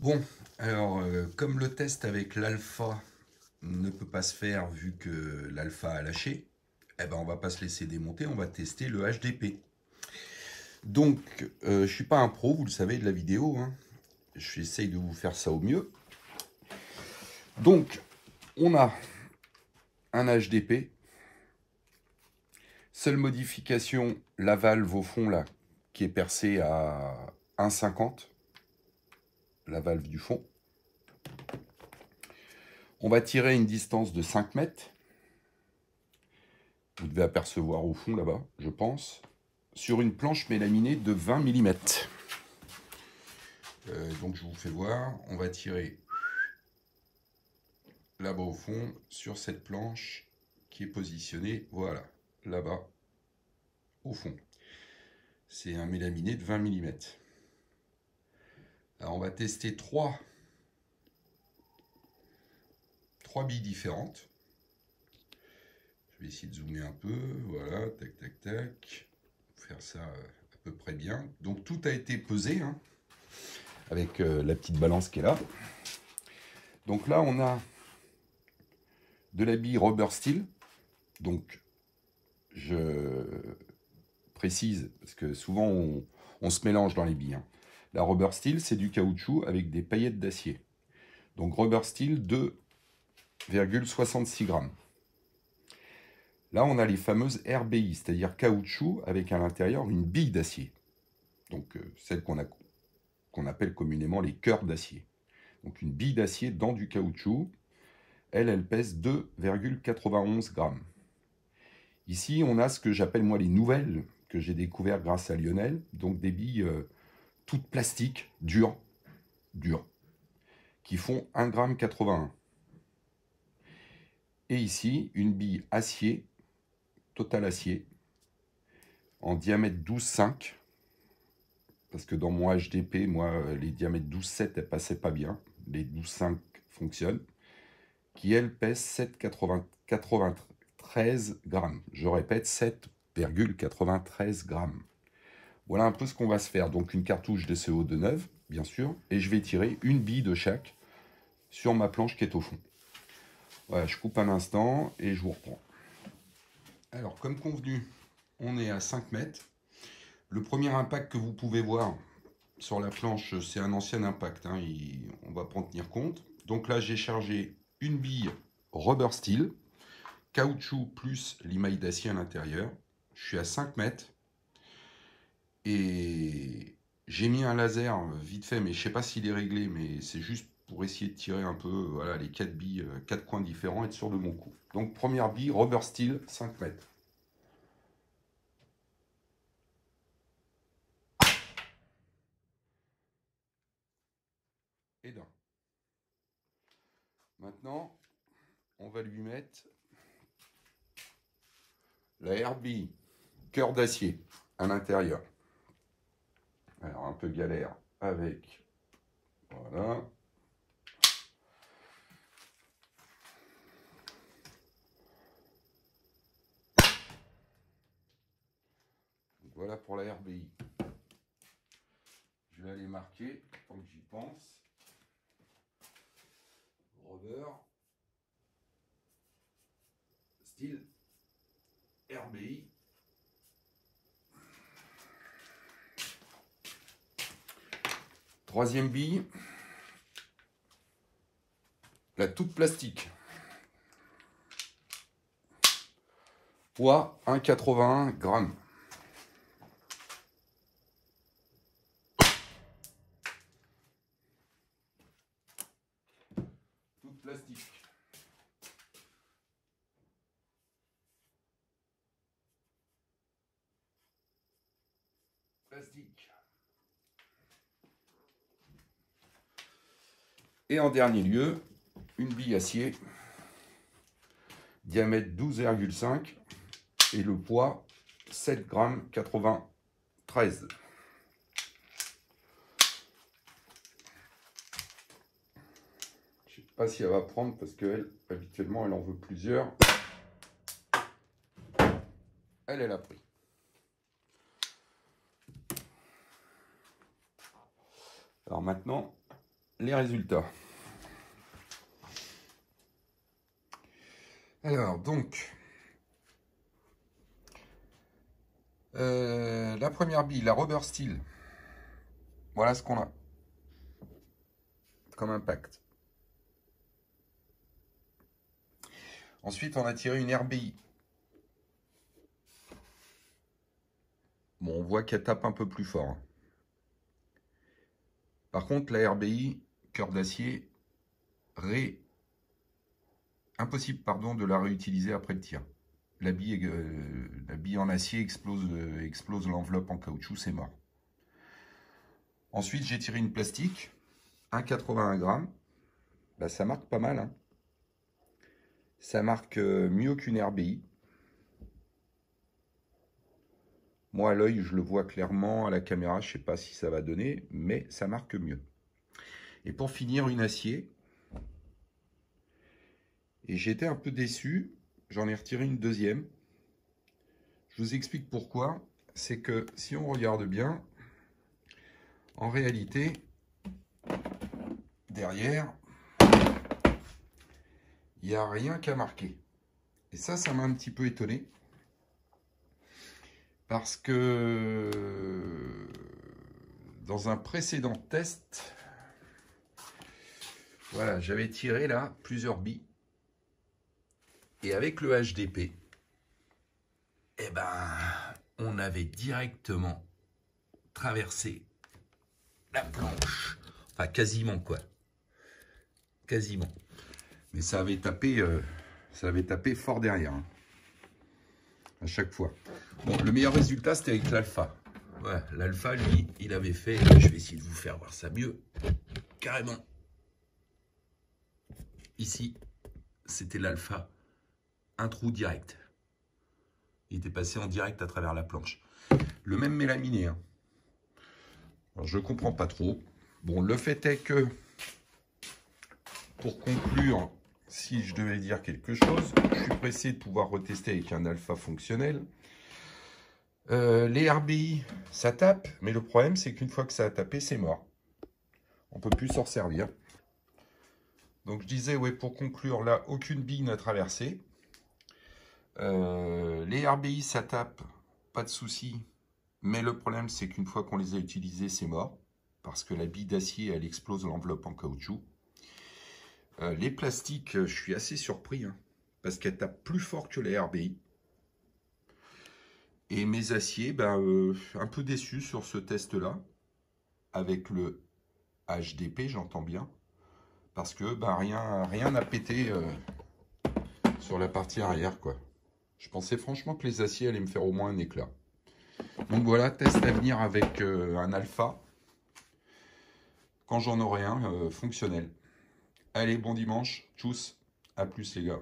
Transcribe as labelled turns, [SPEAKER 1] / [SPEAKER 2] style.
[SPEAKER 1] Bon, alors, comme le test avec l'alpha ne peut pas se faire vu que l'alpha a lâché, eh ben on va pas se laisser démonter, on va tester le HDP. Donc, je suis pas un pro, vous le savez, de la vidéo, hein. J'essaye de vous faire ça au mieux. Donc, on a un HDP. Seule modification, la valve au fond là, qui est percée à 1,50, la valve du fond. On va tirer une distance de 5 mètres. Vous devez apercevoir au fond là-bas, je pense, sur une planche mélaminée de 20 mm. Donc je vous fais voir, on va tirer là-bas au fond sur cette planche qui est positionnée, voilà, là-bas au fond. C'est un mélaminé de 20 mm. Alors on va tester trois billes différentes. Je vais essayer de zoomer un peu, voilà, tac tac tac, faire ça à peu près bien. Donc tout a été pesé, hein, avec la petite balance qui est là. Donc là on a de la bille rubber steel. Donc je précise, parce que souvent on se mélange dans les billes, hein. La rubber steel, c'est du caoutchouc avec des paillettes d'acier. Donc rubber steel 2,66 grammes. Là, on a les fameuses RBI, c'est-à-dire caoutchouc avec à l'intérieur une bille d'acier. Donc celle qu'on appelle communément les cœurs d'acier. Donc une bille d'acier dans du caoutchouc, elle pèse 2,91 grammes. Ici, on a ce que j'appelle moi les nouvelles, que j'ai découvert grâce à Lionel, donc des billes toutes plastiques, dures, qui font 1,81 g. Et ici, une bille acier, total acier, en diamètre 12,5, parce que dans mon HDP, moi, les diamètres 12,7, elles passaient pas bien, les 12,5 fonctionnent, qui, elle, pèse 7,93 grammes. Je répète, 7,93 grammes. Voilà un peu ce qu'on va se faire. Donc une cartouche de CO2 neuve, bien sûr, et je vais tirer une bille de chaque sur ma planche qui est au fond. Voilà, je coupe un instant et je vous reprends. Alors, comme convenu, on est à 5 mètres. Le premier impact que vous pouvez voir sur la planche, c'est un ancien impact, hein, on ne va pas en tenir compte. Donc là, j'ai chargé une bille rubber steel, caoutchouc plus limaille d'acier à l'intérieur. Je suis à 5 mètres. Et j'ai mis un laser vite fait, mais je ne sais pas s'il est réglé, mais c'est juste pour essayer de tirer un peu, voilà, les 4 billes, 4 coins différents, être sûr de mon coup. Donc première bille, rubber steel, 5 mètres. Et d'un. Maintenant, on va lui mettre la RBI, cœur d'acier, à l'intérieur. Alors un peu galère avec, voilà. Donc voilà pour la RBI. Je vais aller marquer, tant que j'y pense. Rubber, steel, RBI. Troisième bille, la toute plastique. Poids 1,81 grammes. Toute plastique. Plastique. Et en dernier lieu, une bille acier, diamètre 12,5 et le poids 7,93 g. Je ne sais pas si elle va prendre parce qu'elle, habituellement, elle en veut plusieurs. Elle a pris. Alors maintenant, les résultats. Alors, donc, la première bille, la Rubber Steel. Voilà ce qu'on a comme impact. Ensuite, on a tiré une RBI. Bon, on voit qu'elle tape un peu plus fort. Par contre, la RBI, cœur d'acier, impossible de la réutiliser après le tir. La bille en acier explose l'enveloppe en caoutchouc, c'est mort. Ensuite, j'ai tiré une plastique, 1,81 g. Bah, ça marque pas mal. Hein. Ça marque mieux qu'une RBI. Moi, à l'œil, je le vois clairement. À la caméra, je ne sais pas si ça va donner, mais ça marque mieux. Et pour finir, une acier. Et j'étais un peu déçu. J'en ai retiré une deuxième. Je vous explique pourquoi. C'est que si on regarde bien, en réalité, derrière, il n'y a rien qu'à marquer. Et ça m'a un petit peu étonné. Parce que dans un précédent test, voilà, j'avais tiré là plusieurs billes. Et avec le HDP, eh ben, on avait directement traversé la planche. Enfin, quasiment quoi. Quasiment. Mais ça avait tapé fort derrière. Hein, à chaque fois. Bon, le meilleur résultat, c'était avec l'alpha. Ouais, l'alpha, lui, il avait fait... Je vais essayer de vous faire voir ça mieux. Carrément. Ici, c'était l'alpha. Un trou direct. Il était passé en direct à travers la planche. Le même mélaminé. Hein. Alors, je ne comprends pas trop. Bon, le fait est que, pour conclure, si je devais dire quelque chose, je suis pressé de pouvoir retester avec un alpha fonctionnel. Les RBI, ça tape, mais le problème, c'est qu'une fois que ça a tapé, c'est mort. On ne peut plus s'en servir. Donc, je disais, ouais, pour conclure, là, aucune bille n'a traversé. Les RBI, ça tape, pas de souci. Mais le problème, c'est qu'une fois qu'on les a utilisés, c'est mort. Parce que la bille d'acier, elle explose l'enveloppe en caoutchouc. Les plastiques, je suis assez surpris. Hein, parce qu'elles tapent plus fort que les RBI. Et mes aciers, un peu déçu sur ce test-là. Avec le HDP, j'entends bien. Parce que rien n'a pété sur la partie arrière, quoi. Je pensais franchement que les aciers allaient me faire au moins un éclat. Donc voilà, test à venir avec un alpha. Quand j'en aurai un fonctionnel. Allez, bon dimanche. Tchuss. À plus les gars.